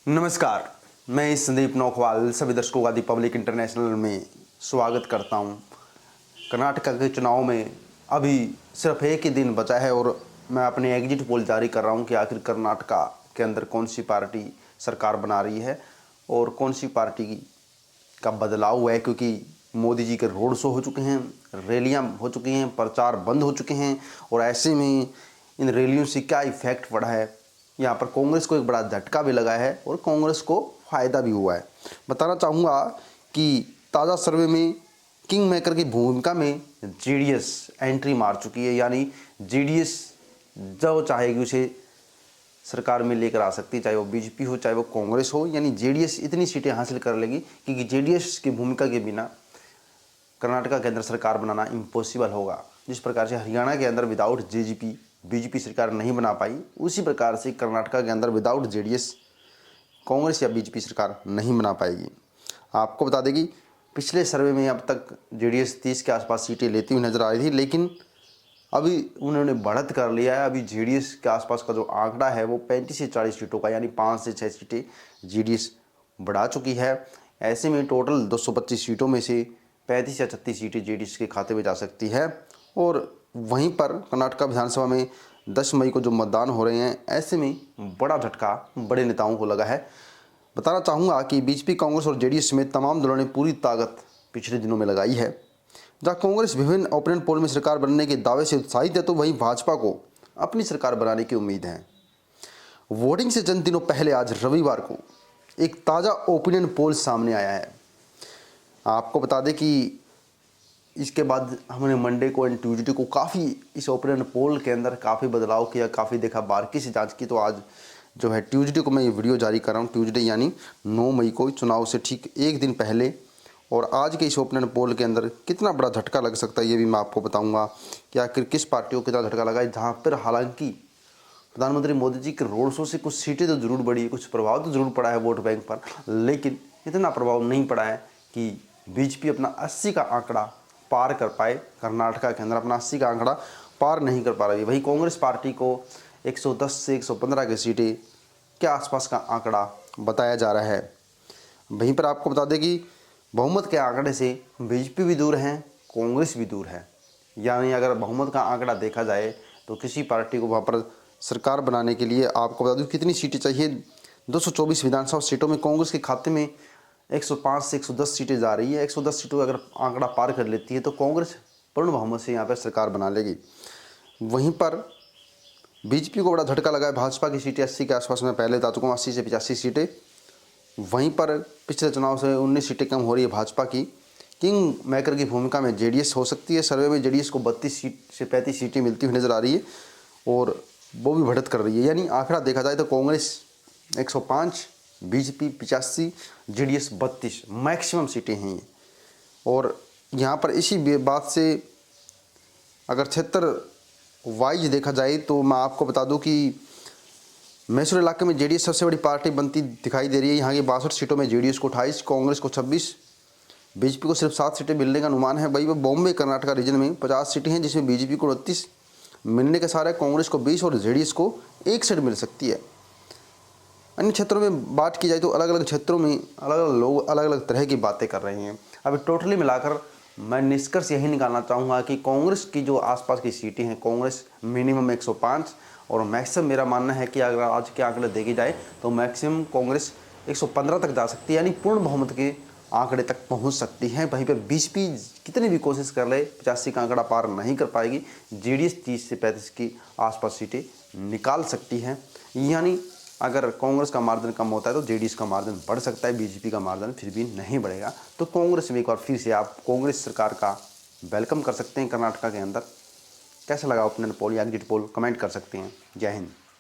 नमस्कार, मैं संदीप नौखवाल सभी दर्शकों का दी पब्लिक इंटरनेशनल में स्वागत करता हूं। कर्नाटक के चुनाव में अभी सिर्फ एक ही दिन बचा है और मैं अपने एग्जिट पोल जारी कर रहा हूं कि आखिर कर्नाटक के अंदर कौन सी पार्टी सरकार बना रही है और कौन सी पार्टी का बदलाव हुआ है, क्योंकि मोदी जी के रोड शो हो चुके हैं, रैलियां हो चुकी हैं, प्रचार बंद हो चुके हैं और ऐसे में इन रैलियों से क्या इफेक्ट पड़ा है। यहाँ पर कांग्रेस को एक बड़ा झटका भी लगा है और कांग्रेस को फ़ायदा भी हुआ है। बताना चाहूँगा कि ताज़ा सर्वे में किंग मेकर की भूमिका में जेडीएस एंट्री मार चुकी है, यानी जेडीएस जो चाहेगी उसे सरकार में लेकर आ सकती है, चाहे वो बीजेपी हो चाहे वो कांग्रेस हो। यानी जेडीएस इतनी सीटें हासिल कर लेगी क्योंकि जेडीएस की भूमिका के बिना कर्नाटक के अंदर सरकार बनाना इम्पॉसिबल होगा। जिस प्रकार से हरियाणा के अंदर विदाउट जेजेपी बीजेपी सरकार नहीं बना पाई, उसी प्रकार से कर्नाटक के अंदर विदाउट जेडीएस कांग्रेस या बीजेपी सरकार नहीं बना पाएगी। आपको बता दें कि पिछले सर्वे में अब तक जेडीएस 30 के आसपास सीटें लेती हुई नजर आ रही थी, लेकिन अभी उन्होंने बढ़त कर लिया है। अभी जेडीएस के आसपास का जो आंकड़ा है वो 35 से 40 सीटों का, यानी 5 से 6 सीटें जेडीएस बढ़ा चुकी है। ऐसे में टोटल 225 सीटों में से 35 या 36 सीटें जेडीएस के खाते में जा सकती है। और वहीं पर कर्नाटक विधानसभा में 10 मई को जो मतदान हो रहे हैं, ऐसे में बड़ा झटका बड़े नेताओं को लगा है। बताना चाहूँगा कि बीजेपी, कांग्रेस और जेडीएस समेत तमाम दलों ने पूरी ताकत पिछले दिनों में लगाई है। जहाँ कांग्रेस विभिन्न ओपिनियन पोल में सरकार बनने के दावे से उत्साहित है, तो वहीं भाजपा को अपनी सरकार बनाने की उम्मीद है। वोटिंग से चंद दिनों पहले आज रविवार को एक ताज़ा ओपिनियन पोल सामने आया है। आपको बता दें कि इसके बाद हमने मंडे को एंड ट्यूसडे को काफ़ी इस ओपिनियन पोल के अंदर काफ़ी बदलाव किया, काफ़ी देखा, बारीकी से जांच की। तो आज जो है ट्यूसडे को मैं ये वीडियो जारी कर रहा हूँ, ट्यूसडे यानी 9 मई को, चुनाव से ठीक एक दिन पहले। और आज के इस ओपिनियन पोल के अंदर कितना बड़ा झटका लग सकता है ये भी मैं आपको बताऊँगा कि आखिर किस पार्टी को कितना झटका लगा है। जहाँ पर हालांकि प्रधानमंत्री मोदी जी के रोड शो से कुछ सीटें तो जरूर बढ़ी, कुछ प्रभाव तो जरूर पड़ा है वोट बैंक पर, लेकिन इतना प्रभाव नहीं पड़ा है कि बीजेपी अपना 80 का आंकड़ा पार कर पाए। कर्नाटक के अंदर अपना 80 का आंकड़ा पार नहीं कर पा रही है। वहीं कांग्रेस पार्टी को 110 से 115 की सीटें के आसपास का आंकड़ा बताया जा रहा है। वहीं पर आपको बता दें कि बहुमत के आंकड़े से बीजेपी भी दूर है, कांग्रेस भी दूर है। यानी अगर बहुमत का आंकड़ा देखा जाए तो किसी पार्टी को वहाँ पर सरकार बनाने के लिए आपको बता दूँ कितनी सीटें चाहिए। 224 विधानसभा सीटों में कांग्रेस के खाते में 105 से 110 सीटें जा रही है। 110 सीटों अगर आंकड़ा पार कर लेती है तो कांग्रेस पूर्ण बहुमत से यहाँ पर सरकार बना लेगी। वहीं पर बीजेपी को बड़ा झटका लगा है। भाजपा की सीटें 80 के आसपास मैं पहले बता चुका हूँ, 80 से 85 सीटें। वहीं पर पिछले चुनाव से 19 सीटें कम हो रही है भाजपा की। किंग मेकर की भूमिका में जेडीएस हो सकती है। सर्वे में जेडीएस को 32 सीट से 35 सीटें मिलती हुई नजर आ रही है और वो भी बढ़त कर रही है। यानी आंकड़ा देखा जाए तो कांग्रेस 105, बीजेपी 85, जेडीएस 32 मैक्सिमम सीटें हैं ये। और यहाँ पर इसी बात से अगर क्षेत्र वाइज देखा जाए तो मैं आपको बता दूं कि मैसूर इलाके में जेडीएस सबसे बड़ी पार्टी बनती दिखाई दे रही है। यहाँ की 62 सीटों में जेडीएस को 28, कांग्रेस को 26, बीजेपी को सिर्फ 7 सीटें मिलने का अनुमान है। वही बॉम्बे कर्नाटक रीजन में 50 सीटें हैं, जिसमें बीजेपी को 29 मिलने के सारे, कांग्रेस को 20 और जेडीएस को 1 सीट मिल सकती है। अन्य क्षेत्रों में बात की जाए तो अलग अलग क्षेत्रों में अलग अलग लोग अलग अलग तरह की बातें कर रहे हैं। अभी टोटली मिलाकर मैं निष्कर्ष यही निकालना चाहूँगा कि कांग्रेस की जो आसपास की सीटें हैं, कांग्रेस मिनिमम 105 और मैक्सिमम मेरा मानना है कि अगर आज के आंकड़े देखे जाए तो मैक्सिमम कांग्रेस 115 तक जा सकती है, यानी पूर्ण बहुमत के आंकड़े तक पहुंच सकती है। वहीं पर बीजेपी कितनी भी कोशिश कर ले 85 का आंकड़ा पार नहीं कर पाएगी। जेडीएस 30 से 35 की आसपास सीटें निकाल सकती है। यानी अगर कांग्रेस का मार्जिन कम होता है तो जेडीएस का मार्जिन बढ़ सकता है, बीजेपी का मार्जिन फिर भी नहीं बढ़ेगा। तो कांग्रेस में एक बार फिर से आप कांग्रेस सरकार का वेलकम कर सकते हैं कर्नाटक के अंदर। कैसा लगा ओपिनियन पोल या एग्जिट पोल, कमेंट कर सकते हैं। जय हिंद।